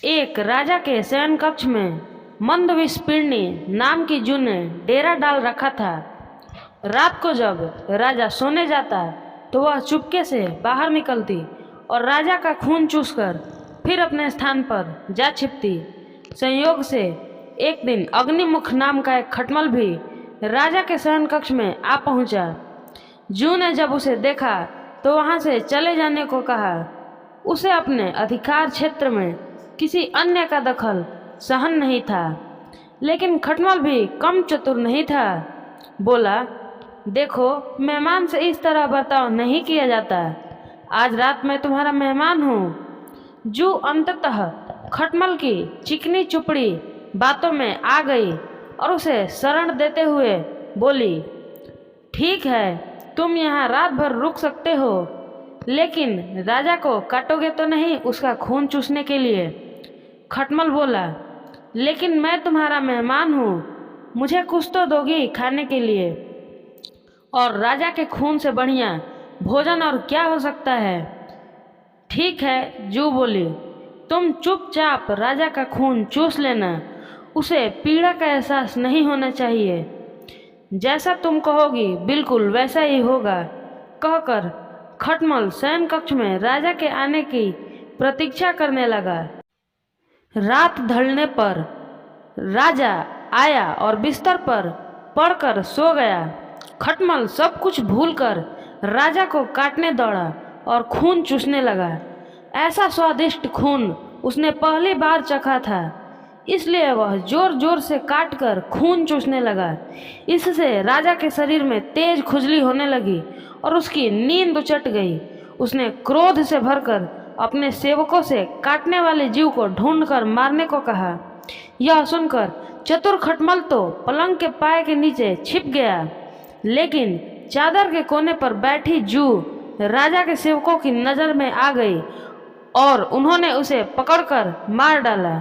एक राजा के शयन कक्ष में मंदविस्पीर्णी नाम की जून ने डेरा डाल रखा था। रात को जब राजा सोने जाता तो वह चुपके से बाहर निकलती और राजा का खून चूसकर फिर अपने स्थान पर जा छिपती। संयोग से एक दिन अग्निमुख नाम का एक खटमल भी राजा के शयन कक्ष में आ पहुंचा। जू ने जब उसे देखा तो वहां से चले जाने को कहा। उसे अपने अधिकार क्षेत्र में किसी अन्य का दखल सहन नहीं था, लेकिन खटमल भी कम चतुर नहीं था। बोला, देखो, मेहमान से इस तरह बर्ताव नहीं किया जाता। आज रात मैं तुम्हारा मेहमान हूँ। जू अंततः खटमल की चिकनी चुपड़ी बातों में आ गई और उसे शरण देते हुए बोली, ठीक है, तुम यहाँ रात भर रुक सकते हो, लेकिन राजा को काटोगे तो नहीं उसका खून चूसने के लिए। खटमल बोला, लेकिन मैं तुम्हारा मेहमान हूँ, मुझे कुछ तो दोगी खाने के लिए, और राजा के खून से बढ़िया भोजन और क्या हो सकता है। ठीक है, जू बोली, तुम चुपचाप राजा का खून चूस लेना, उसे पीड़ा का एहसास नहीं होना चाहिए। जैसा तुम कहोगी बिल्कुल वैसा ही होगा। कहकर खटमल शयन कक्ष में राजा के आने की प्रतीक्षा करने लगा। रात ढलने पर राजा आया और बिस्तर पर पड़कर सो गया। खटमल सब कुछ भूलकर राजा को काटने दौड़ा और खून चूसने लगा। ऐसा स्वादिष्ट खून उसने पहली बार चखा था, इसलिए वह जोर जोर से काटकर खून चूसने लगा। इससे राजा के शरीर में तेज खुजली होने लगी और उसकी नींद उचट गई। उसने क्रोध से भरकर अपने सेवकों से काटने वाले जीव को ढूंढकर मारने को कहा। यह सुनकर चतुर खटमल तो पलंग के पाए के नीचे छिप गया, लेकिन चादर के कोने पर बैठी जू राजा के सेवकों की नज़र में आ गई और उन्होंने उसे पकड़कर मार डाला।